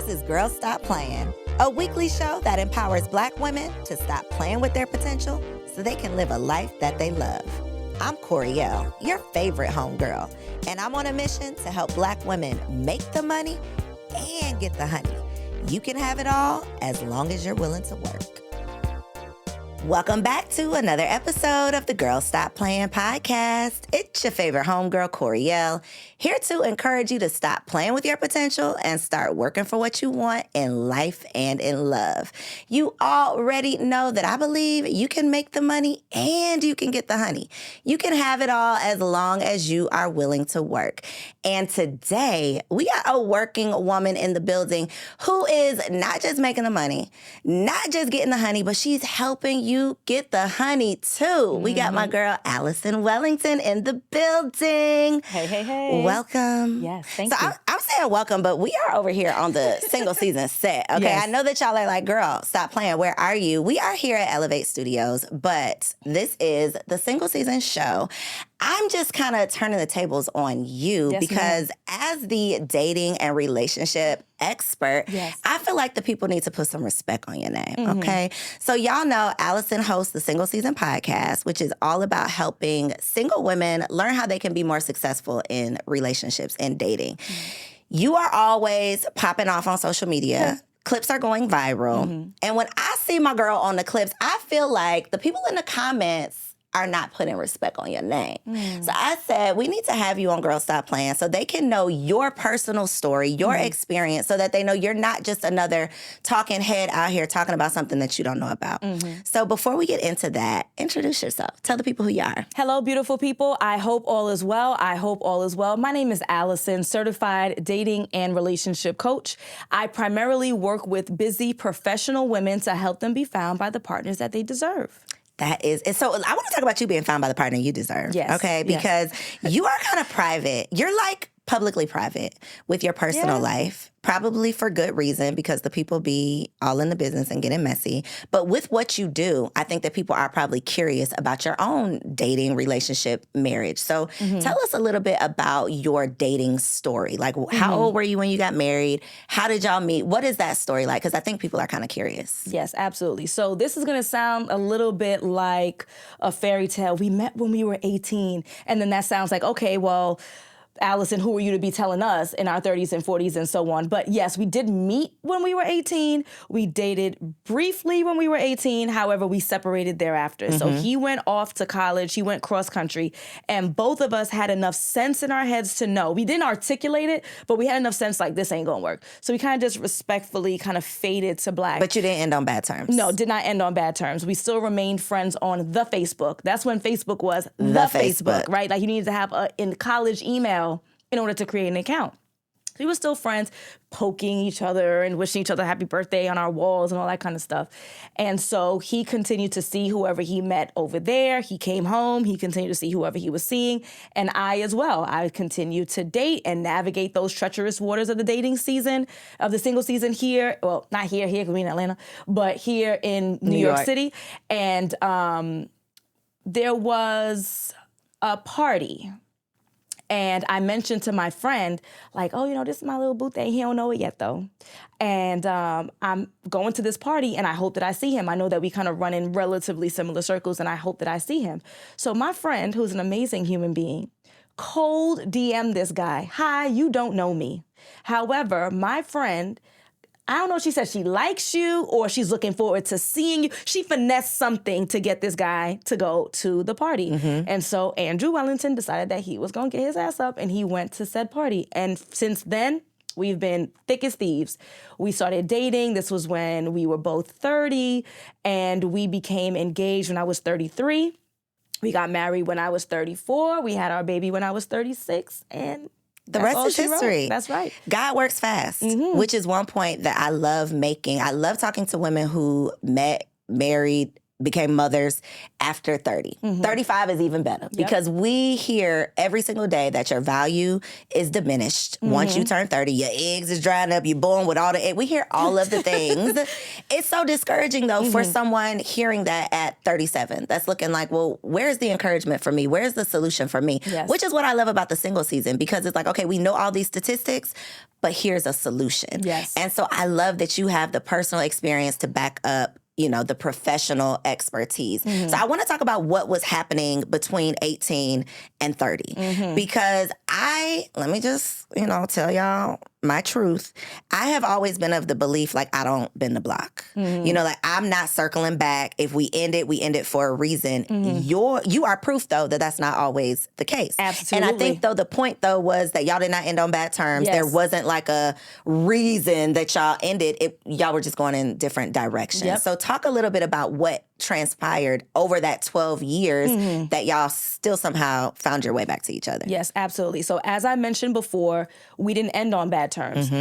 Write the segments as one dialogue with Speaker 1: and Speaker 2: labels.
Speaker 1: is Girl Stop Playin, a weekly show that empowers Black women to stop playing with their potential so they can live a life that they love. I'm Koereyelle, your favorite homegirl, and I'm on a mission to help Black women make the money and get the honey. You can have it all as long as you're willing to work. Welcome back to another episode of the Girl Stop Playin podcast. It's your favorite homegirl, Koereyelle, here to encourage you to stop playing with your potential and start working for what you want in life and in love. You already know that I believe you can make the money and you can get the honey. You can have it all as long as you are willing to work. And today, we got a working woman in the building who is not just making the money, not just getting the honey, but she's helping you get the honey too. Mm-hmm. We got my girl, Alison Wellington, in the building.
Speaker 2: Hey.
Speaker 1: Welcome.
Speaker 2: Yes, thank you.
Speaker 1: I'm saying welcome, but we are over here on the single season set, okay?
Speaker 2: Yes.
Speaker 1: I know that y'all are like, girl, stop playing. Where are you? We are here at Elevate Studios, but this is the single season show. I'm just kind of turning the tables on you because as the dating and relationship expert, I feel like the people need to put some respect on your name, okay? So y'all know Allison hosts the Single Season podcast, which is all about helping single women learn how they can be more successful in relationships and dating. You are always popping off on social media. Clips are going viral. And when I see my girl on the clips, I feel like the people in the comments are not putting respect on your name. So I said, we need to have you on Girl Stop Playin so they can know your personal story, your experience, so that they know you're not just another talking head out here talking about something that you don't know about. So before we get into that, introduce yourself. Tell the people who you are.
Speaker 2: Hello, beautiful people. I hope all is well. My name is Allison, certified dating and relationship coach. I primarily work with busy professional women to help them be found by the partners that they deserve.
Speaker 1: That is, so I want to talk about you being found by the partner you deserve.
Speaker 2: Yes.
Speaker 1: Okay? Because you are kind of private. You're like publicly private with your personal life, probably for good reason because the people be all in the business and getting messy. But with what you do, I think that people are probably curious about your own dating, relationship, marriage. So tell us a little bit about your dating story. Like, how old were you when you got married? How did y'all meet? What is that story like? Because I think people are kind of curious.
Speaker 2: Yes, absolutely. So this is going to sound a little bit like a fairy tale. We met when we were 18. And then that sounds like, okay, well, Allison, who are you to be telling us in our 30s and 40s and so on? But yes, we did meet when we were 18. We dated briefly when we were 18. However, we separated thereafter. So he went off to college. He went cross country. And both of us had enough sense in our heads to know. We didn't articulate it, but we had enough sense like this ain't going to work. So we kind of just respectfully kind of faded to black.
Speaker 1: But you didn't end on bad terms.
Speaker 2: No, did not end on bad terms. We still remained friends on the Facebook. That's when Facebook was the Facebook, right? Like you needed to have a in college email in order to create an account. We were still friends, poking each other and wishing each other happy birthday on our walls and all that kind of stuff. And so he continued to see whoever he met over there. He came home. He continued to see whoever he was seeing. And I as well. I continued to date and navigate those treacherous waters of the dating season, of the single season here. Well, not here because we're in Atlanta, but here in New York City. And there was a party. And I mentioned to my friend, like, oh, you know, this is my little boo thing. He don't know it yet, though. And I'm going to this party, and I hope that I see him. I know that we kind of run in relatively similar circles, and I hope that I see him. So my friend, who's an amazing human being, cold DM this guy. Hi, you don't know me. However, my friend, I don't know if she said she likes you or she's looking forward to seeing you. She finessed something to get this guy to go to the party. And so Andrew Wellington decided that he was going to get his ass up and he went to said party. And since then, we've been thick as thieves. We started dating. This was when we were both 30 and we became engaged when I was 33. We got married when I was 34. We had our baby when I was 36 and
Speaker 1: the rest is history.
Speaker 2: Wrote. That's right.
Speaker 1: God works fast, which is one point that I love making. I love talking to women who met, married, became mothers after 30. 35 is even better because we hear every single day that your value is diminished. Once you turn 30, your eggs is drying up, you're born with all the eggs. We hear all of the things. It's so discouraging, though, for someone hearing that at 37. That's looking like, well, where's the encouragement for me? Where's the solution for me?
Speaker 2: Yes.
Speaker 1: Which is what I love about the single season, because it's like, okay, we know all these statistics, but here's a solution.
Speaker 2: Yes.
Speaker 1: And so I love that you have the personal experience to back up, you know, the professional expertise. So I want to talk about what was happening between 18 and 30. Because let me just, you know, tell y'all my truth. I have always been of the belief, like, I don't bend the block. You know, like, I'm not circling back. If we end it for a reason. You are proof, though, that that's not always the case.
Speaker 2: Absolutely.
Speaker 1: And I think, though, the point, though, was that y'all did not end on bad terms.
Speaker 2: Yes.
Speaker 1: There wasn't like a reason that y'all ended. Y'all were just going in different directions.
Speaker 2: Yep.
Speaker 1: So talk a little bit about what transpired over that 12 years that y'all still somehow found your way back to each other.
Speaker 2: Yes, absolutely. So as I mentioned before, we didn't end on bad terms.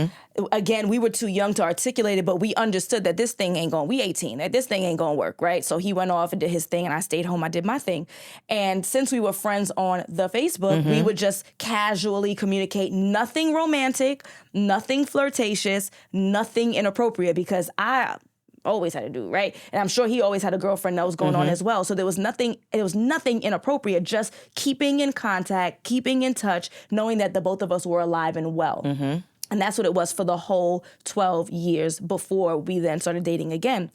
Speaker 2: Again, we were too young to articulate it, but we understood that this thing ain't going, we 18, that this thing ain't going to work, right? So he went off and did his thing, and I stayed home, I did my thing. And since we were friends on the Facebook, we would just casually communicate, nothing romantic, nothing flirtatious, nothing inappropriate, because I always had to do, right? And I'm sure he always had a girlfriend that was going on as well. So it was nothing inappropriate, just keeping in contact, keeping in touch, knowing that the both of us were alive and well. And that's what it was for the whole 12 years before we then started dating again.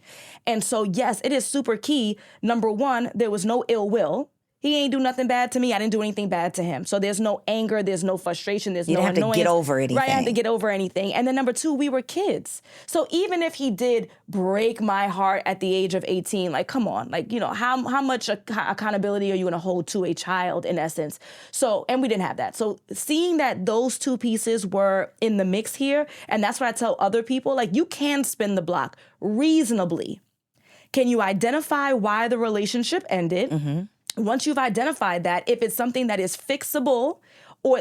Speaker 2: And so, yes, it is super key. Number one, there was no ill will. He ain't do nothing bad to me. I didn't do anything bad to him. So there's no anger. There's no frustration. There's no annoyance. You didn't have to get over anything. Right, I had to get over anything. And then number two, we were kids. So even if he did break my heart at the age of 18, like, come on. Like, you know, how much accountability are you going to hold to a child, in essence? So, and we didn't have that. So seeing that those two pieces were in the mix here, and that's what I tell other people, like, you can spin the block reasonably. Can you identify why the relationship ended? Once you've identified that, if it's something that is fixable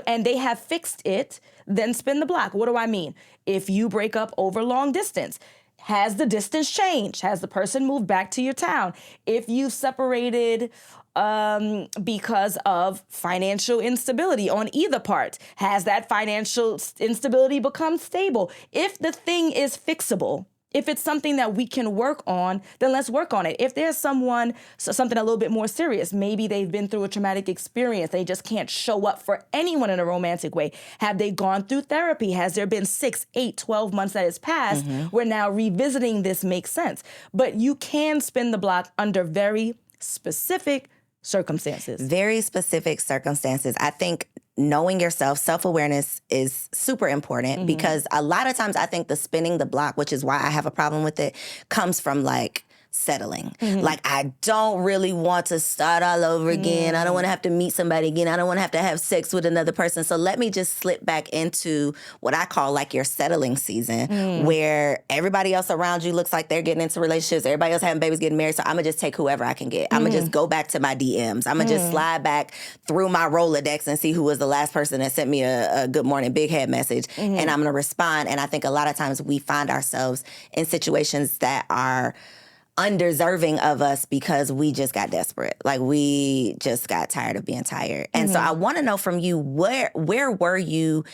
Speaker 2: and they have fixed it, then spin the block. What do I mean? If you break up over long distance, has the distance changed? Has the person moved back to your town? If you've separated because of financial instability on either part, has that financial instability become stable? If the thing is fixable, if it's something that we can work on, then let's work on it. If there's something a little bit more serious, maybe they've been through a traumatic experience, they just can't show up for anyone in a romantic way. Have they gone through therapy? Has there been 6, 8, 12 months that has passed? We're now revisiting this makes sense. But you can spin the block under very specific circumstances.
Speaker 1: Very specific circumstances. I think knowing yourself, self-awareness is super important because a lot of times I think the spinning the block, which is why I have a problem with it, comes from like settling. Like, I don't really want to start all over again. I don't want to have to meet somebody again. I don't want to have sex with another person. So let me just slip back into what I call like your settling season, where everybody else around you looks like they're getting into relationships. Everybody else having babies, getting married. So I'm going to just take whoever I can get. I'm going to just go back to my DMs. I'm going to just slide back through my Rolodex and see who was the last person that sent me a good morning, big head message. And I'm going to respond. And I think a lot of times we find ourselves in situations that are undeserving of us because we just got desperate. Like, we just got tired of being tired. And so I want to know from you, where were you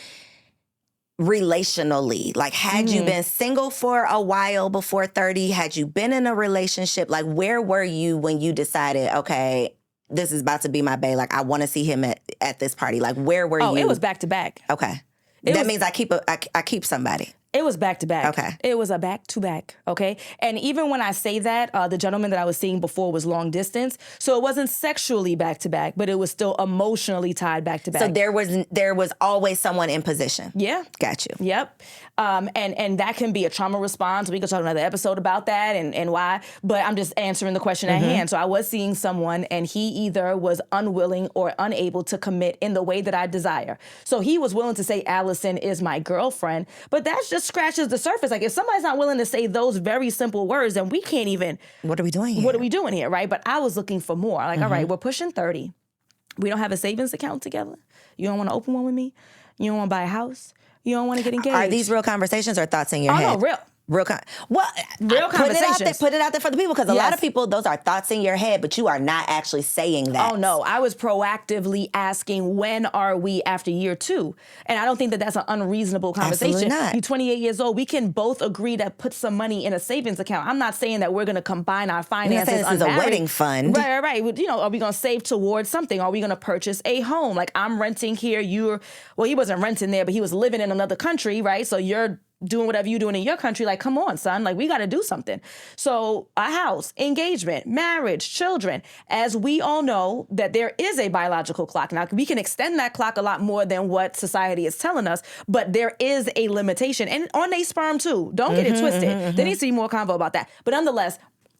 Speaker 1: relationally? Like, had you been single for a while before 30? Had you been in a relationship? Like, where were you when you decided, okay, this is about to be my bae? Like, I want to see him at this party. Like, where were you?
Speaker 2: Oh, it was back to back.
Speaker 1: Okay. That means I keep somebody.
Speaker 2: It was back to back.
Speaker 1: Okay.
Speaker 2: It was a back to back. Okay. And even when I say that, the gentleman that I was seeing before was long distance. So it wasn't sexually back to back, but it was still emotionally tied back to back.
Speaker 1: So there was always someone in position.
Speaker 2: Yeah.
Speaker 1: Got you.
Speaker 2: Yep. And that can be a trauma response. We could talk another episode about that and why, but I'm just answering the question at hand. So I was seeing someone and he either was unwilling or unable to commit in the way that I desire. So he was willing to say, Allison is my girlfriend, but that's just scratches the surface. Like, if somebody's not willing to say those very simple words, then we can't even.
Speaker 1: What are we doing here?
Speaker 2: What are we doing here, right? But I was looking for more. Like, all right, we're pushing 30. We don't have a savings account together. You don't want to open one with me? You don't want to buy a house? You don't want to get engaged?
Speaker 1: Are these real conversations or thoughts in your head?
Speaker 2: Oh, no, real.
Speaker 1: Real
Speaker 2: conversations.
Speaker 1: Put it out there for the people, because a lot of people, those are thoughts in your head, but you are not actually saying that.
Speaker 2: Oh, no. I was proactively asking, when are we after year 2? And I don't think that that's an unreasonable conversation.
Speaker 1: Absolutely not.
Speaker 2: You're 28 years old. We can both agree to put some money in a savings account. I'm not saying that we're going to combine our finances.
Speaker 1: This is a wedding fund.
Speaker 2: Right. You know, are we going to save towards something? Are we going to purchase a home? Like, I'm renting here. He wasn't renting there, but he was living in another country, right? So you're doing whatever you're doing in your country. Like, come on, son. Like, we got to do something. So a house, engagement, marriage, children. As we all know that there is a biological clock. Now, we can extend that clock a lot more than what society is telling us, but there is a limitation. And on a sperm, too. Don't get it twisted. There needs to be more convo about that. But nonetheless,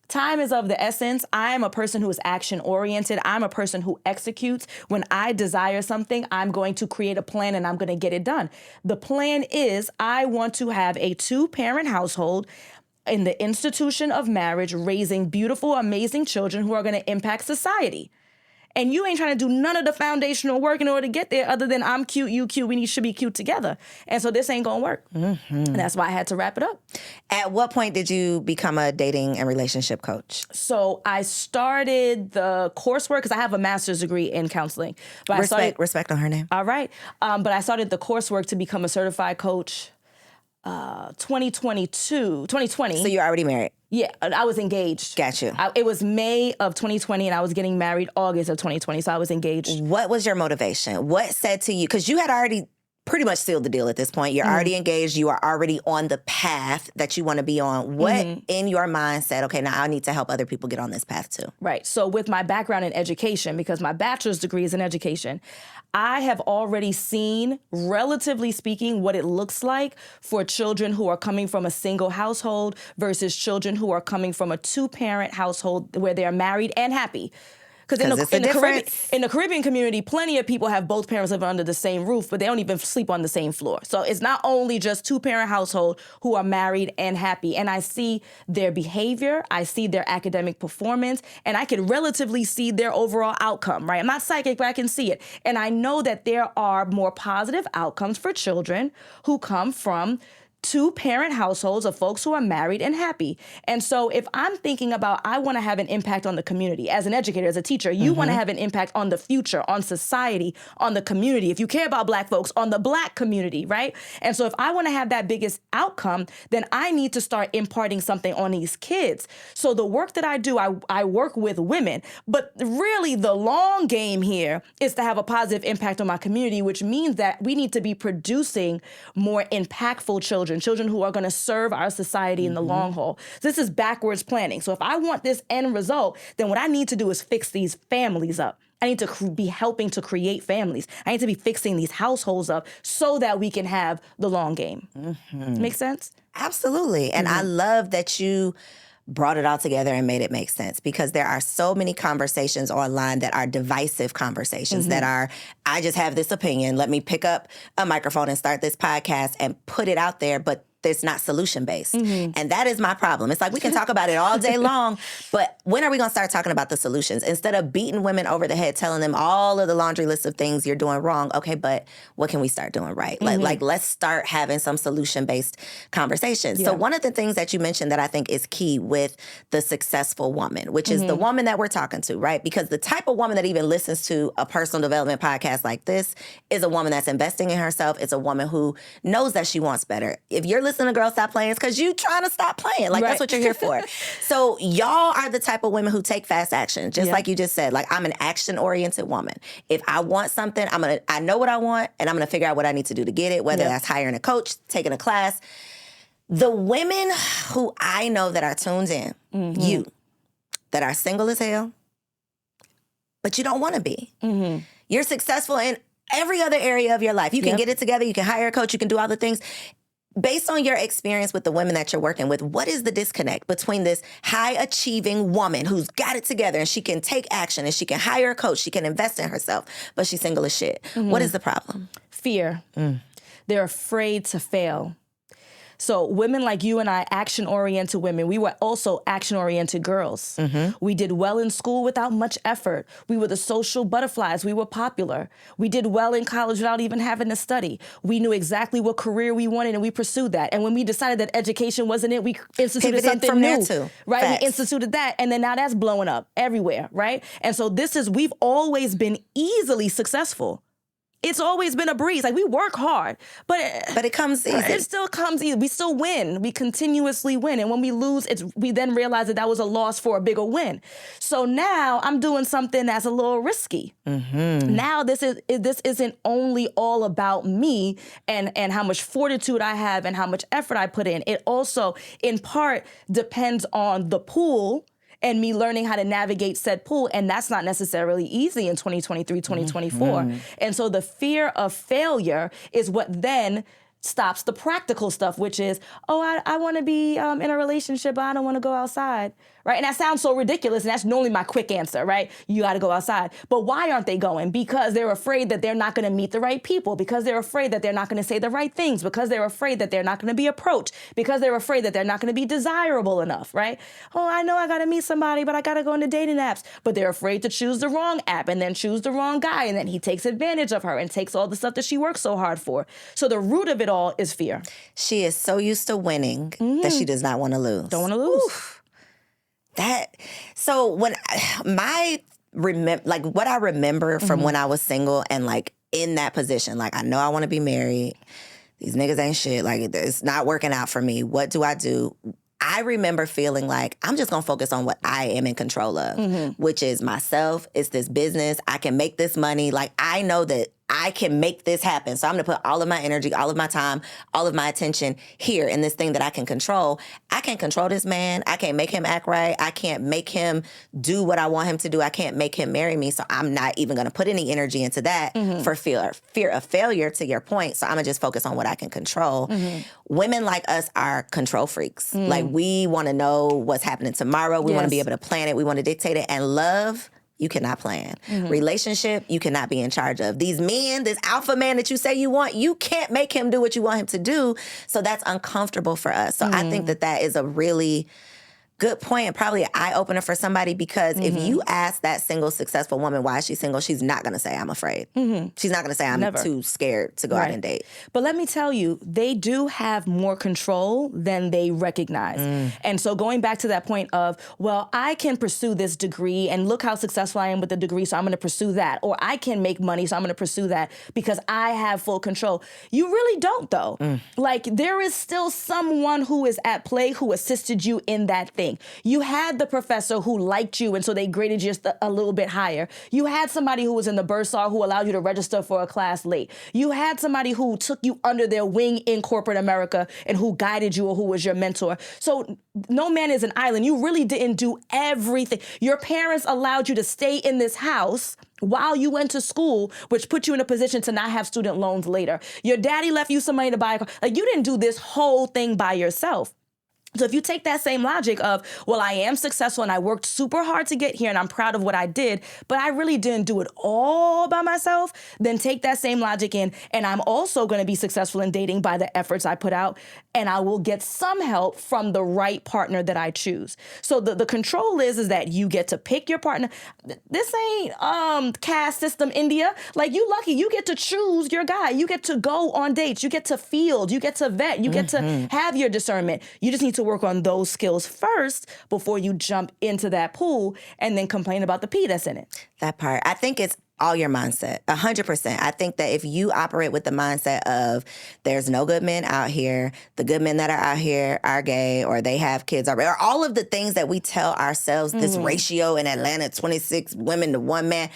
Speaker 2: time is of the essence. I am a person who is action-oriented. I'm a person who executes. When I desire something, I'm going to create a plan and I'm going to get it done. The plan is I want to have a 2-parent household in the institution of marriage, raising beautiful, amazing children who are going to impact society. And you ain't trying to do none of the foundational work in order to get there, other than I'm cute, you cute, we should be cute together. And so this ain't gonna work. And that's why I had to wrap it up.
Speaker 1: At what point did you become a dating and relationship coach?
Speaker 2: So I started the coursework, because I have a master's degree in counseling. But
Speaker 1: Respect on her name.
Speaker 2: All right. But I started the coursework to become a certified coach 2020.
Speaker 1: So you're already married?
Speaker 2: Yeah, I was engaged.
Speaker 1: Got you.
Speaker 2: It was May of 2020, and I was getting married August of 2020, so I was engaged.
Speaker 1: What was your motivation? What said to you? Because you had already pretty much sealed the deal at this point. You're already engaged. You are already on the path that you want to be on. What in your mind said, okay, now I need to help other people get on this path too?
Speaker 2: Right. So with my background in education, because my bachelor's degree is in education, I have already seen, relatively speaking, what it looks like for children who are coming from a single household versus children who are coming from a 2-parent household where they're married and happy. Because in the Caribbean community, plenty of people have both parents living under the same roof, but they don't even sleep on the same floor. So it's not only just 2-parent household who are married and happy. And I see their behavior, I see their academic performance, and I can relatively see their overall outcome, right? I'm not psychic, but I can see it. And I know that there are more positive outcomes for children who come from 2-parent households of folks who are married and happy. And so if I'm thinking about, I want to have an impact on the community as an educator, as a teacher, you want to have an impact on the future, on society, on the community. If you care about Black folks, on the Black community, right? And so if I want to have that biggest outcome, then I need to start imparting something on these kids. So the work that I do, I work with women, but really the long game here is to have a positive impact on my community, which means that we need to be producing more impactful children who are going to serve our society in the long haul. So this is backwards planning. So if I want this end result, then what I need to do is fix these families up. I need to be helping to create families. I need to be fixing these households up so that we can have the long game. Make sense?
Speaker 1: Absolutely. And I love that you brought it all together and made it make sense, because there are so many conversations online that are divisive conversations that are, I just have this opinion. Let me pick up a microphone and start this podcast and put it out there. But it's not solution-based. And that is my problem. It's like we can talk about it all day long, but when are we going to start talking about the solutions? Instead of beating women over the head, telling them all of the laundry list of things you're doing wrong, okay, but what can we start doing right? Like let's start having some solution-based conversations. So one of the things that you mentioned that I think is key with the successful woman, which is the woman that we're talking to, right? Because the type of woman that even listens to a personal development podcast like this is a woman that's investing in herself. It's a woman who knows that she wants better. If you're listening to Girl Stop Playin', it's because you trying to stop playing. Like, that's what you're here for. So y'all are the type of women who take fast action, just like you just said. Like, I'm an action-oriented woman. If I want something, I know what I want, and I'm going to figure out what I need to do to get it, whether that's hiring a coach, taking a class. The women who I know that are tuned in, you, that are single as hell, but you don't want to be. You're successful in every other area of your life. You can get it together. You can hire a coach. You can do all the things. Based on your experience with the women that you're working with, what is the disconnect between this high-achieving woman who's got it together and she can take action and she can hire a coach, she can invest in herself, but she's single as shit? What is the problem?
Speaker 2: Fear. They're afraid to fail. So women like you and I, action-oriented women, we were also action-oriented girls. We did well in school without much effort. We were the social butterflies. We were popular. We did well in college without even having to study. We knew exactly what career we wanted and we pursued that. And when we decided that education wasn't it, we instituted something
Speaker 1: from
Speaker 2: new.
Speaker 1: there too.
Speaker 2: Right?
Speaker 1: Facts.
Speaker 2: We instituted that, and then now that's blowing up everywhere, right? And so we've always been easily successful. It's always been a breeze. Like, we work hard, but
Speaker 1: it comes easy.
Speaker 2: It still comes easy. We still win. We continuously win. And when we lose, we then realize that was a loss for a bigger win. So now I'm doing something that's a little risky. Now this isn't only all about me and how much fortitude I have and how much effort I put in. It also, in part, depends on the pool and me learning how to navigate said pool. And that's not necessarily easy in 2023, 2024. And so the fear of failure is what then stops the practical stuff, which is, I want to be in a relationship, but I don't want to go outside, right? And that sounds so ridiculous, and that's normally my quick answer, right? You got to go outside. But why aren't they going? Because they're afraid that they're not going to meet the right people, because they're afraid that they're not going to say the right things, because they're afraid that they're not going to be approached, because they're afraid that they're not going to be desirable enough, right? I know I got to meet somebody, but I got to go into dating apps. But they're afraid to choose the wrong app and then choose the wrong guy, and then he takes advantage of her and takes all the stuff that she works so hard for. So the root of it all is fear.
Speaker 1: She is so used to winning that she does not want to lose.
Speaker 2: Don't want to lose. Oof.
Speaker 1: So when what I remember from when I was single and like in that position, like I know I want to be married. These niggas ain't shit. Like it's not working out for me. What do? I remember feeling like I'm just going to focus on what I am in control of, which is myself. It's this business. I can make this money. Like I know that I can make this happen. So I'm going to put all of my energy, all of my time, all of my attention here in this thing that I can control. I can't control this man. I can't make him act right. I can't make him do what I want him to do. I can't make him marry me. So I'm not even going to put any energy into that for fear of failure, to your point. So I'm going to just focus on what I can control. Women like us are control freaks. Like we want to know what's happening tomorrow. We want to be able to plan it. We want to dictate it. And love, you cannot plan. Relationship, you cannot be in charge of. These men, this alpha man that you say you want, you can't make him do what you want him to do. So that's uncomfortable for us. So I think that is a really good point, and probably an eye-opener for somebody, because if you ask that single, successful woman why she's single, she's not going to say, I'm afraid. She's not going to say, I'm too scared to go out and date.
Speaker 2: But let me tell you, they do have more control than they recognize. And so going back to that point of, well, I can pursue this degree, and look how successful I am with the degree, so I'm going to pursue that. Or I can make money, so I'm going to pursue that because I have full control. You really don't, though. Like, there is still someone who is at play who assisted you in that thing. You had the professor who liked you, and so they graded you just a little bit higher. You had somebody who was in the bursar who allowed you to register for a class late. You had somebody who took you under their wing in corporate America and who guided you or who was your mentor. So no man is an island. You really didn't do everything. Your parents allowed you to stay in this house while you went to school, which put you in a position to not have student loans later. Your daddy left you some money to buy a car. Like, you didn't do this whole thing by yourself. So if you take that same logic of, well, I am successful and I worked super hard to get here and I'm proud of what I did, but I really didn't do it all by myself, then take that same logic in, and I'm also going to be successful in dating by the efforts I put out, and I will get some help from the right partner that I choose. So the control is that you get to pick your partner. This ain't caste system India. Like, you lucky. You get to choose your guy. You get to go on dates. You get to field. You get to vet. You get to have your discernment. You just need to work on those skills first before you jump into that pool and then complain about the pee that's in it.
Speaker 1: That part. I think it's all your mindset, 100%. I think that if you operate with the mindset of there's no good men out here, the good men that are out here are gay, or they have kids already, or all of the things that we tell ourselves, this ratio in Atlanta, 26 women to 1 man,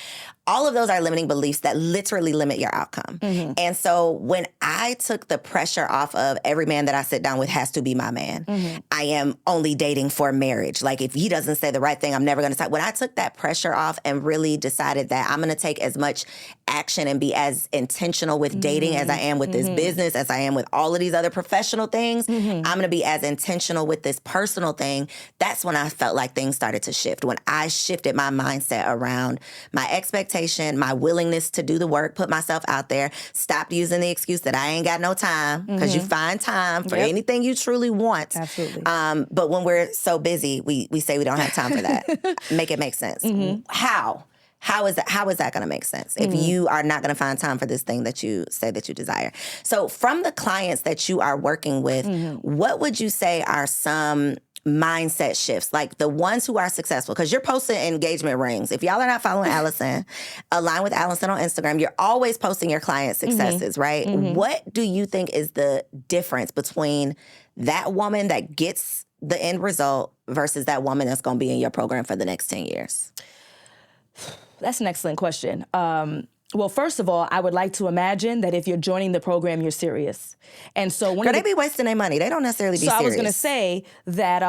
Speaker 1: all of those are limiting beliefs that literally limit your outcome. And so when I took the pressure off of every man that I sit down with has to be my man, I am only dating for marriage. Like, if he doesn't say the right thing, I'm never going to start. When I took that pressure off and really decided that I'm going to take as much action and be as intentional with dating as I am with this business, as I am with all of these other professional things, I'm going to be as intentional with this personal thing. That's when I felt like things started to shift. When I shifted my mindset around my expectations, expectation, my willingness to do the work, put myself out there, stop using the excuse that I ain't got no time, because you find time for anything you truly want.
Speaker 2: Absolutely.
Speaker 1: But when we're so busy, we say we don't have time for that. Make it make sense. How? How is that going to make sense if you are not going to find time for this thing that you say that you desire? So from the clients that you are working with, what would you say are some mindset shifts, like the ones who are successful? Because you're posting engagement rings. If y'all are not following Allison, align with Allison on Instagram. You're always posting your client successes, right? What do you think is the difference between that woman that gets the end result versus that woman that's going to be in your program for the next 10 years?
Speaker 2: That's an excellent question. Well, first of all, I would like to imagine that if you're joining the program, you're serious. And so
Speaker 1: they be wasting their money. They don't necessarily be serious.
Speaker 2: So I was going to say that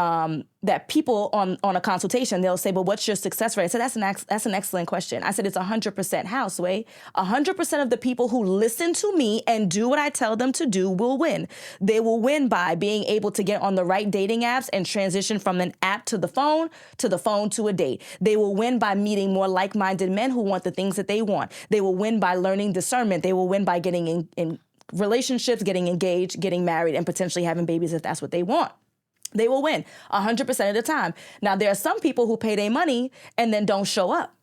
Speaker 2: that people on a consultation, they'll say, "But what's your success rate?" I said, "That's an excellent question." I said, "It's 100% house way. 100% of the people who listen to me and do what I tell them to do will win. They will win by being able to get on the right dating apps and transition from an app to the phone to a date. They will win by meeting more like-minded men who want the things that they want. They will win by learning discernment. They will win by getting in relationships, getting engaged, getting married, and potentially having babies if that's what they want. They will win 100% of the time." Now, there are some people who pay their money and then don't show up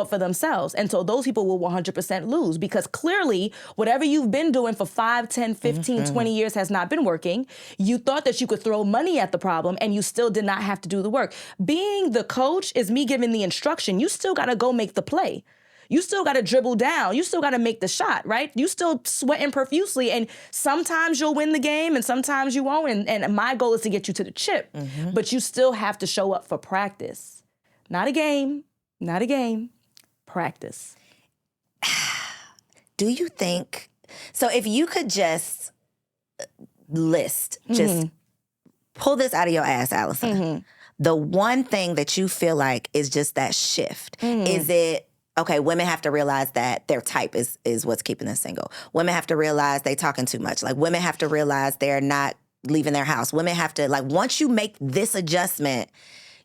Speaker 2: for themselves. And so those people will 100% lose, because clearly whatever you've been doing for 5, 10, 15, 20 years has not been working. You thought that you could throw money at the problem and you still did not have to do the work. Being the coach is me giving the instruction. You still got to go make the play. You still got to dribble down. You still got to make the shot, right? You still sweating profusely, and sometimes you'll win the game and sometimes you won't. And my goal is to get you to the chip, but you still have to show up for practice. Not a game, practice.
Speaker 1: Do you think, so if you could just list, just pull this out of your ass, Allison, the one thing that you feel like is just that shift, is it, okay, women have to realize that their type is what's keeping them single. Women have to realize they talking too much. Like, women have to realize they're not leaving their house. Women have to, like, once you make this adjustment,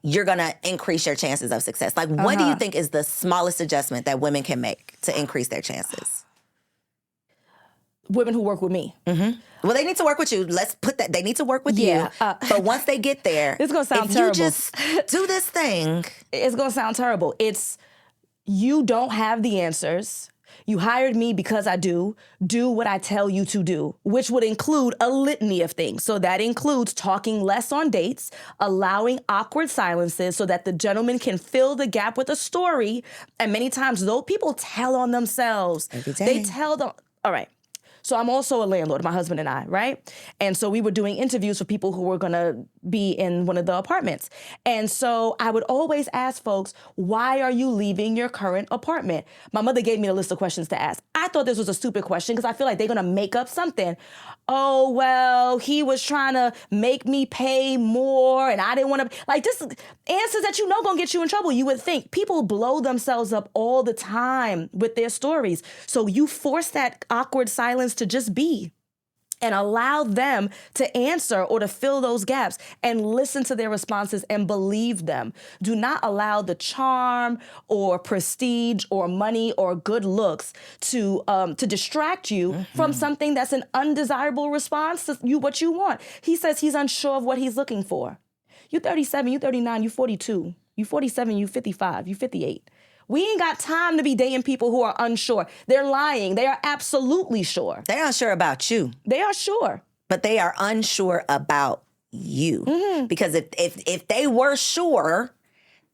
Speaker 1: you're going to increase your chances of success. Like, what do you think is the smallest adjustment that women can make to increase their chances?
Speaker 2: Women who work with me.
Speaker 1: Well, they need to work with you. Let's put that. They need to work with you. But once they get there,
Speaker 2: it's going to sound
Speaker 1: if
Speaker 2: terrible.
Speaker 1: You just do this thing.
Speaker 2: It's going to sound terrible. You don't have the answers. You hired me because I do what I tell you to do, which would include a litany of things. So that includes talking less on dates, allowing awkward silences so that the gentleman can fill the gap with a story. And many times, those people tell on themselves.
Speaker 1: Every day.
Speaker 2: They tell them, all right. So I'm also a landlord, my husband and I, right? And so we were doing interviews for people who were going to be in one of the apartments. And so I would always ask folks, why are you leaving your current apartment? My mother gave me a list of questions to ask. I thought this was a stupid question because I feel like they're going to make up something. Oh, well, he was trying to make me pay more and I didn't want to, like, just answers that going to get you in trouble. You would think people blow themselves up all the time with their stories. So you force that awkward silence to just be and allow them to answer or to fill those gaps and listen to their responses and believe them. Do not allow the charm or prestige or money or good looks to distract you from something that's an undesirable response to what you want. He says he's unsure of what he's looking for. You 37, you 39, you 42, you 47, you 55, you 58. We ain't got time to be dating people who are unsure. They're lying. They are absolutely sure.
Speaker 1: They're unsure about you.
Speaker 2: They are sure.
Speaker 1: But they are unsure about you. Because if they were sure,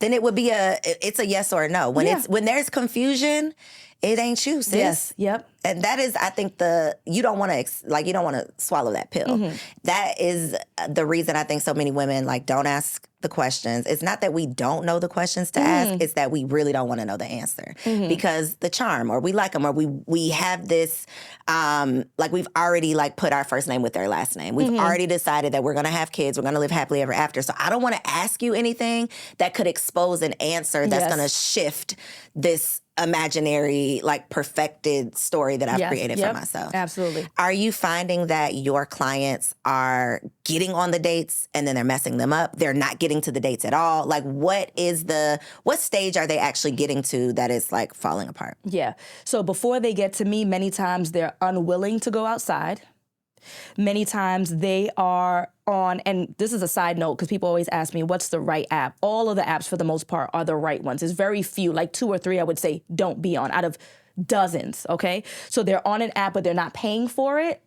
Speaker 1: then it would be it's a yes or a no. When there's confusion, it ain't you, sis.
Speaker 2: Yes. Yep.
Speaker 1: And that is, I think, you don't want to swallow that pill. That is the reason I think so many women don't ask the questions. It's not that we don't know the questions to ask. It's that we really don't want to know the answer because the charm, or we like them, or we have this, we've already put our first name with their last name. We've already decided that we're going to have kids. We're going to live happily ever after. So I don't want to ask you anything that could expose an answer that's going to shift this imaginary, like perfected story that I've created for myself.
Speaker 2: Absolutely.
Speaker 1: Are you finding that your clients are getting on the dates and then they're messing them up? They're not getting to the dates at all? Like, what stage are they actually getting to that is like falling apart?
Speaker 2: Yeah. So before they get to me, many times they're unwilling to go outside. Many times they are on, and this is a side note because people always ask me, what's the right app? All of the apps for the most part are the right ones. There's very few, like 2 or 3, I would say, don't be on out of dozens, okay? So they're on an app, but they're not paying for it.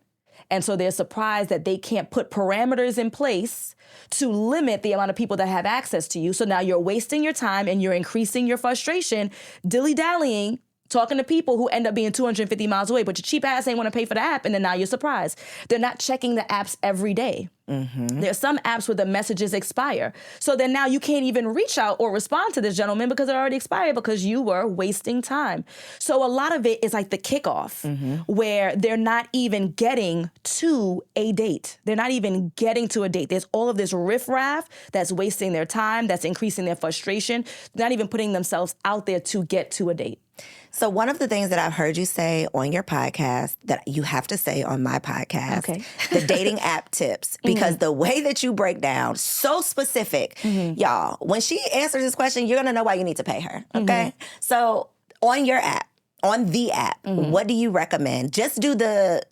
Speaker 2: And so they're surprised that they can't put parameters in place to limit the amount of people that have access to you. So now you're wasting your time and you're increasing your frustration, dilly-dallying, talking to people who end up being 250 miles away, but your cheap ass ain't want to pay for the app, and then now you're surprised. They're not checking the apps every day. Mm-hmm. There are some apps where the messages expire. So then now you can't even reach out or respond to this gentleman because it already expired because you were wasting time. So a lot of it is like the kickoff where they're not even getting to a date. They're not even getting to a date. There's all of this riffraff that's wasting their time, that's increasing their frustration, not even putting themselves out there to get to a date.
Speaker 1: So one of the things that I've heard you say on your podcast that you have to say on my podcast, the dating app tips, because the way that you break down, so specific, y'all, when she answers this question, you're going to know why you need to pay her, okay? So on your app, on the app, what do you recommend? Just do the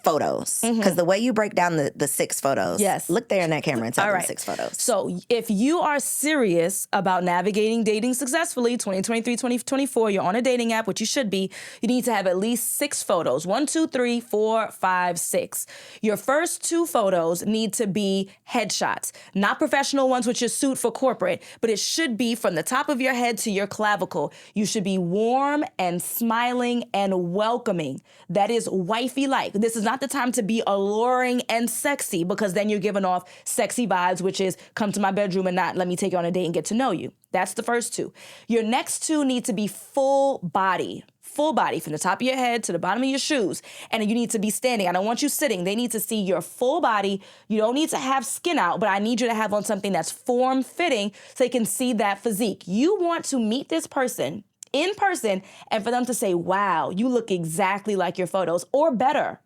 Speaker 1: photos, because the way you break down the 6 photos, look there in that camera and tell them 6 photos.
Speaker 2: So if you are serious about navigating dating successfully, 2023, 2024, you're on a dating app, which you should be, you need to have at least 6 photos. 1, 2, 3, 4, 5, 6. Your first 2 photos need to be headshots, not professional ones with your suit for corporate, but it should be from the top of your head to your clavicle. You should be warm and smiling and welcoming. That is wifey-like. This is not the time to be alluring and sexy, because then you're giving off sexy vibes, which is come to my bedroom and not let me take you on a date and get to know you. That's the first 2. Your next 2 need to be full body from the top of your head to the bottom of your shoes. And you need to be standing. I don't want you sitting. They need to see your full body. You don't need to have skin out, but I need you to have on something that's form-fitting so they can see that physique. You want to meet this person in person and for them to say, wow, you look exactly like your photos, or better.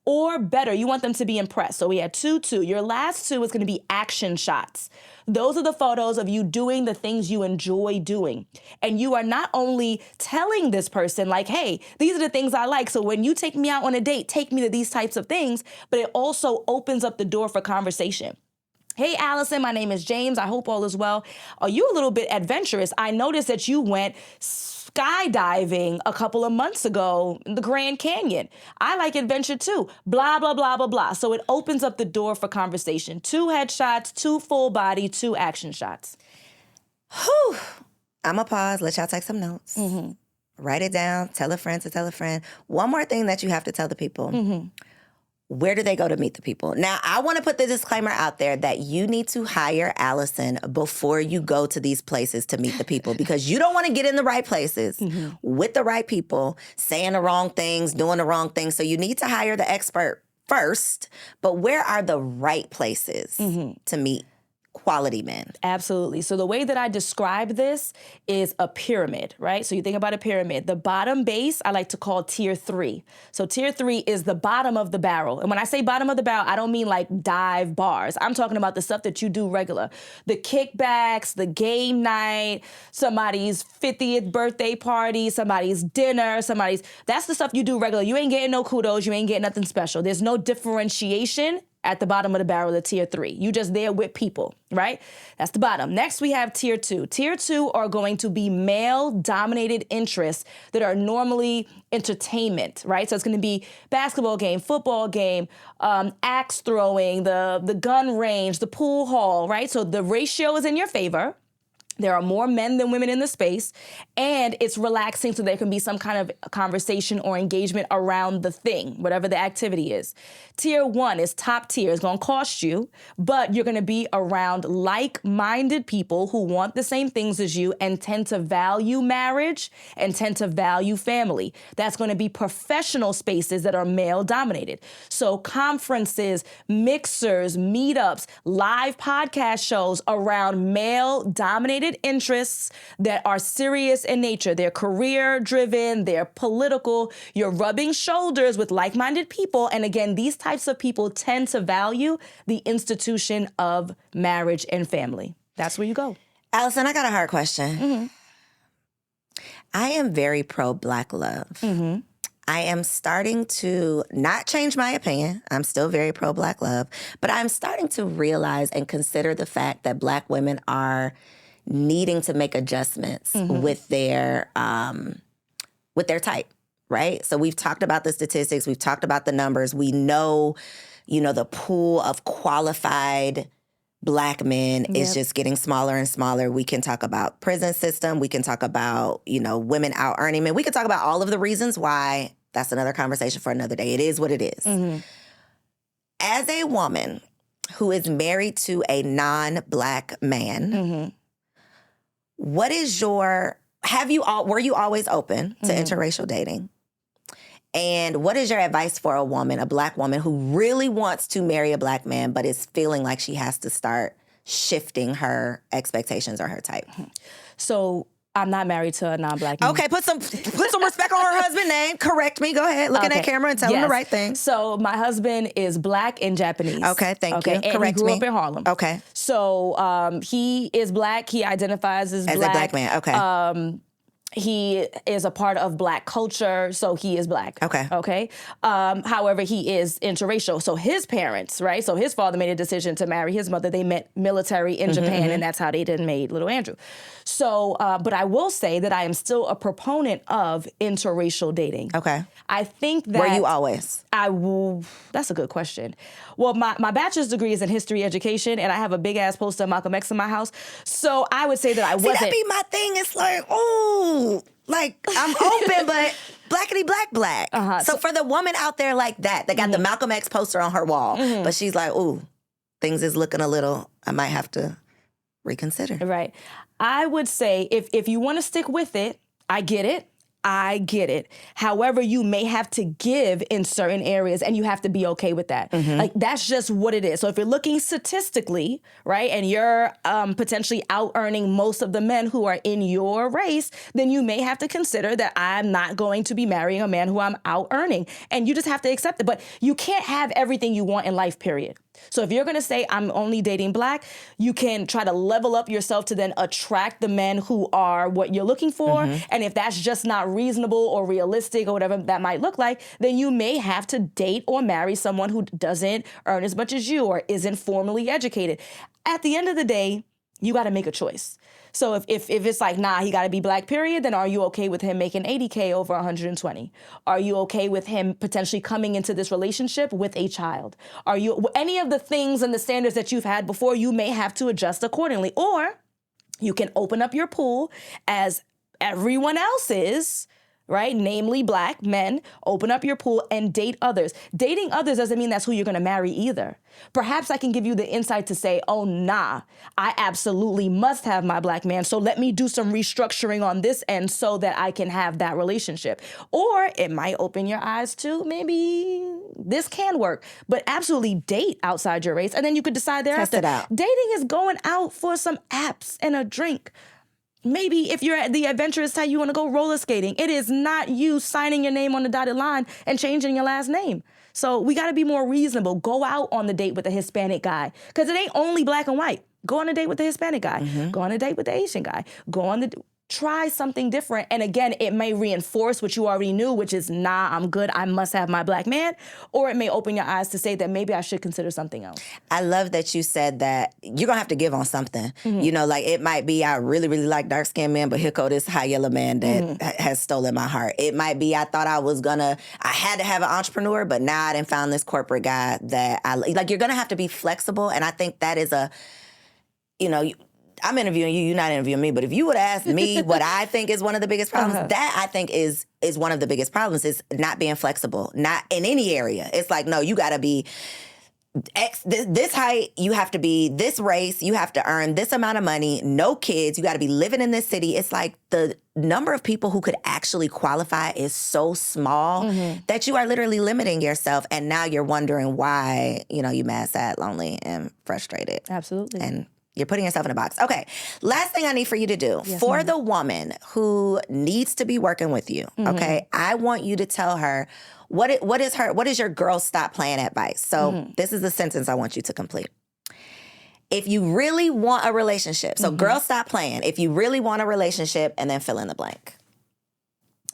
Speaker 2: You want them to be impressed. So we had 2. Your last 2 is going to be action shots. Those are the photos of you doing the things you enjoy doing. And you are not only telling this person like, hey, these are the things I like, so when you take me out on a date, take me to these types of things, but it also opens up the door for conversation. Hey, Allison, my name is James. I hope all is well. Are you a little bit adventurous? I noticed that you went skydiving a couple of months ago in the Grand Canyon. I like adventure too. Blah, blah, blah, blah, blah. So it opens up the door for conversation. 2 headshots, 2 full body, 2 action shots.
Speaker 1: Whew. I'm going to pause, let y'all take some notes. Write it down, tell a friend to tell a friend. One more thing that you have to tell the people. Where do they go to meet the people? Now, I want to put the disclaimer out there that you need to hire Allison before you go to these places to meet the people, because you don't want to get in the right places with the right people, saying the wrong things, doing the wrong things. So you need to hire the expert first. But where are the right places to meet quality men?
Speaker 2: Absolutely. So the way that I describe this is a pyramid, right? So you think about a pyramid. The bottom base, I like to call tier 3. So tier 3 is the bottom of the barrel. And when I say bottom of the barrel, I don't mean like dive bars. I'm talking about the stuff that you do regular. The kickbacks, the game night, somebody's 50th birthday party, somebody's dinner, that's the stuff you do regular. You ain't getting no kudos. You ain't getting nothing special. There's no differentiation at the bottom of the barrel of tier 3. You just there with people, right? That's the bottom. Next, we have tier 2. Tier 2 are going to be male-dominated interests that are normally entertainment, right? So it's going to be basketball game, football game, axe throwing, the gun range, the pool hall, right? So the ratio is in your favor. There are more men than women in the space, and it's relaxing so there can be some kind of conversation or engagement around the thing, whatever the activity is. Tier 1 is top tier. It's going to cost you, but you're going to be around like-minded people who want the same things as you and tend to value marriage and tend to value family. That's going to be professional spaces that are male-dominated. So conferences, mixers, meetups, live podcast shows around male-dominated vested interests that are serious in nature. They're career driven, they're political. You're rubbing shoulders with like-minded people. And again, these types of people tend to value the institution of marriage and family. That's where you go.
Speaker 1: Allison, I got a hard question. I am very pro-Black love. I am starting to not change my opinion. I'm still very pro-Black love, but I'm starting to realize and consider the fact that Black women are needing to make adjustments with their type, right? So we've talked about the statistics, we've talked about the numbers. We know, the pool of qualified Black men is just getting smaller and smaller. We can talk about prison system. We can talk about, women out earning men. We can talk about all of the reasons why. That's another conversation for another day. It is what it is. As a woman who is married to a non-Black man, what is were you always open to interracial dating? And what is your advice for a Black woman who really wants to marry a Black man, but is feeling like she has to start shifting her expectations or her type?
Speaker 2: So I'm not married to a non-Black man.
Speaker 1: Okay, put some respect on her husband's name. Correct me. Go ahead. Look in that camera and tell him the right thing.
Speaker 2: So my husband is Black and Japanese.
Speaker 1: Okay, thank you.
Speaker 2: And
Speaker 1: Correct
Speaker 2: he grew
Speaker 1: me.
Speaker 2: up in Harlem.
Speaker 1: Okay.
Speaker 2: So he is Black. He identifies as Black.
Speaker 1: As a Black man. Okay.
Speaker 2: He is a part of Black culture, so he is Black.
Speaker 1: Okay.
Speaker 2: However, he is interracial. So his parents, right? So his father made a decision to marry his mother. They met military in Japan, and that's how they then made little Andrew. So, but I will say that I am still a proponent of interracial dating.
Speaker 1: Okay.
Speaker 2: I think that...
Speaker 1: Were you always?
Speaker 2: That's a good question. Well, my bachelor's degree is in history education, and I have a big-ass poster of Malcolm X in my house. So I would say that I wasn't...
Speaker 1: See, that be my thing. It's like, ooh, like, I'm open, but blackity black. So for the woman out there like that got the Malcolm X poster on her wall, but she's like, ooh, things is looking a little, I might have to reconsider.
Speaker 2: Right. I would say if you want to stick with it, I get it. However, you may have to give in certain areas, and you have to be okay with that. Like, that's just what it is. So if you're looking statistically, right, and you're potentially out-earning most of the men who are in your race, then you may have to consider that I'm not going to be marrying a man who I'm out-earning. And you just have to accept it. But you can't have everything you want in life, period. So if you're going to say I'm only dating Black, you can try to level up yourself to then attract the men who are what you're looking for. And if that's just not reasonable or realistic or whatever that might look like, then you may have to date or marry someone who doesn't earn as much as you or isn't formally educated. At the end of the day, you got to make a choice. So if it's like, nah, he got to be Black, period, then are you okay with him making $80K over 120? Are you okay with him potentially coming into this relationship with a child? Are you, any of the things and the standards that you've had before, you may have to adjust accordingly. Or you can open up your pool as everyone else is, right? Namely Black men, open up your pool and date others. Dating others doesn't mean that's who you're going to marry either. Perhaps I can give you the insight to say, oh, nah, I absolutely must have my Black man. So let me do some restructuring on this end so that I can have that relationship. Or it might open your eyes to maybe this can work, but absolutely date outside your race. And then you could decide thereafter.
Speaker 1: Test it out.
Speaker 2: Dating is going out for some apps and a drink. Maybe if you're the adventurous type, you want to go roller skating. It is not you signing your name on the dotted line and changing your last name. So we got to be more reasonable. Go out on the date with a Hispanic guy, because it ain't only Black and white. Go on a date with the Hispanic guy. Go on a date with the Asian guy. Try something different. And again, it may reinforce what you already knew, which is, nah, I'm good. I must have my Black man. Or it may open your eyes to say that maybe I should consider something else.
Speaker 1: I love that you said that you're going to have to give on something. Like it might be, I really, really like dark-skinned men, but here go this high yellow man that has stolen my heart. It might be, I thought I had to have an entrepreneur, but now I done found this corporate guy that you're going to have to be flexible. And I think that is I'm interviewing you, you're not interviewing me, but if you would ask me what I think is one of the biggest problems, that I think is one of the biggest problems, is not being flexible, not in any area. It's like, no, you got to be this height, you have to be this race, you have to earn this amount of money, no kids, you got to be living in this city. It's like the number of people who could actually qualify is so small that you are literally limiting yourself. And now you're wondering why, you mad, sad, lonely, and frustrated.
Speaker 2: Absolutely.
Speaker 1: And You're putting yourself in a box. Okay. Last thing I need for you to do for the woman who needs to be working with you. Okay. I want you to tell her what is your girl stop playing advice. So this is the sentence I want you to complete. If you really want a relationship, so girl stop playing. If you really want a relationship, and then fill in the blank.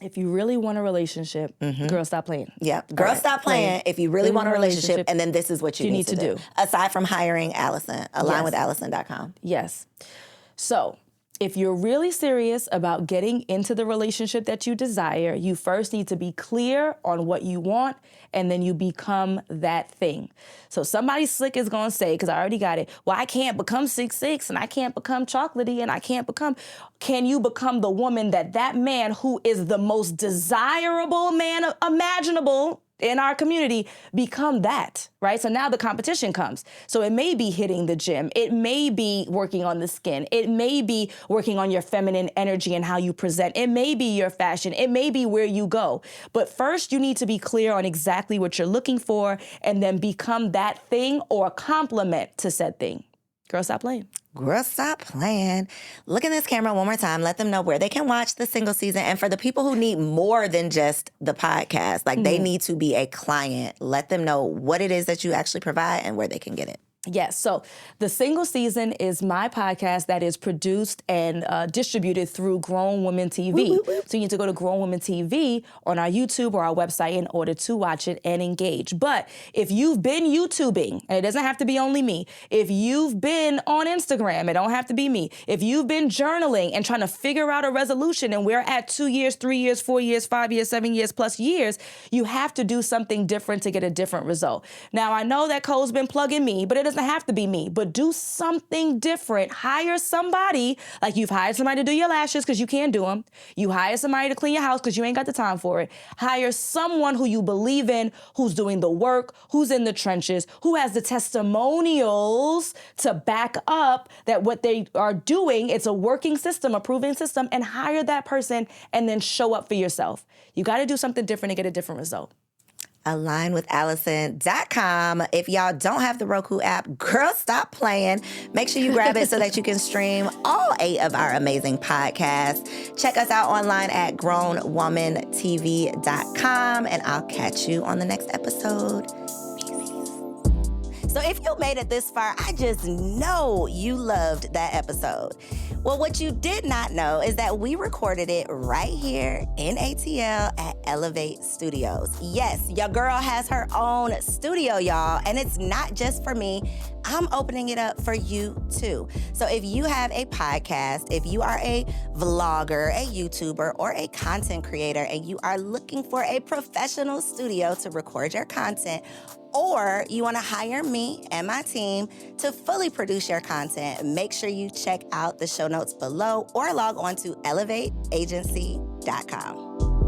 Speaker 2: If you really want a relationship, girl, stop playing.
Speaker 1: Yeah. Girl, stop playing. If you really want a relationship, and then this is what you need to do. Aside from hiring Allison, alignwithallison.com.
Speaker 2: Yes. So if you're really serious about getting into the relationship that you desire, you first need to be clear on what you want, and then you become that thing. So somebody slick is going to say, because I already got it, well, I can't become 6'6", and I can't become chocolatey, and I can't become... Can you become the woman that man who is the most desirable man imaginable in our community, become that, right? So now the competition comes. So it may be hitting the gym. It may be working on the skin. It may be working on your feminine energy and how you present. It may be your fashion. It may be where you go. But first, you need to be clear on exactly what you're looking for, and then become that thing or complement to said thing. Girl, stop playing.
Speaker 1: Girl, stop playing. Look in this camera one more time. Let them know where they can watch the single season. And for the people who need more than just the podcast, like they need to be a client, let them know what it is that you actually provide and where they can get it.
Speaker 2: Yes. So the single season is my podcast that is produced and distributed through Grown Women TV.
Speaker 1: Woo, woo, woo.
Speaker 2: So you need to go to Grown Women TV on our YouTube or our website in order to watch it and engage. But if you've been YouTubing, and it doesn't have to be only me, if you've been on Instagram, it don't have to be me. If you've been journaling and trying to figure out a resolution, and we're at 2 years, 3 years, 4 years, 5 years, 7 years plus years, you have to do something different to get a different result. Now, I know that Cole's been plugging me, but it doesn't have to be me, but do something different. Hire somebody, like you've hired somebody to do your lashes because you can't do them. You hire somebody to clean your house because you ain't got the time for it. Hire someone who you believe in, who's doing the work, who's in the trenches, who has the testimonials to back up that what they are doing, it's a working system, a proven system, and hire that person and then show up for yourself. You got to do something different to get a different result.
Speaker 1: alignwithallison.com. If y'all don't have the Roku app, girl, stop playing. Make sure you grab it so that you can stream all 8 of our amazing podcasts. Check us out online at grownwomantv.com, and I'll catch you on the next episode. So if you made it this far, I just know you loved that episode. Well, what you did not know is that we recorded it right here in ATL at Elevate Studios. Yes, your girl has her own studio, y'all, and it's not just for me. I'm opening it up for you too. So if you have a podcast, if you are a vlogger, a YouTuber, or a content creator, and you are looking for a professional studio to record your content, or you want to hire me and my team to fully produce your content, make sure you check out the show notes below or log on to elevateagency.com.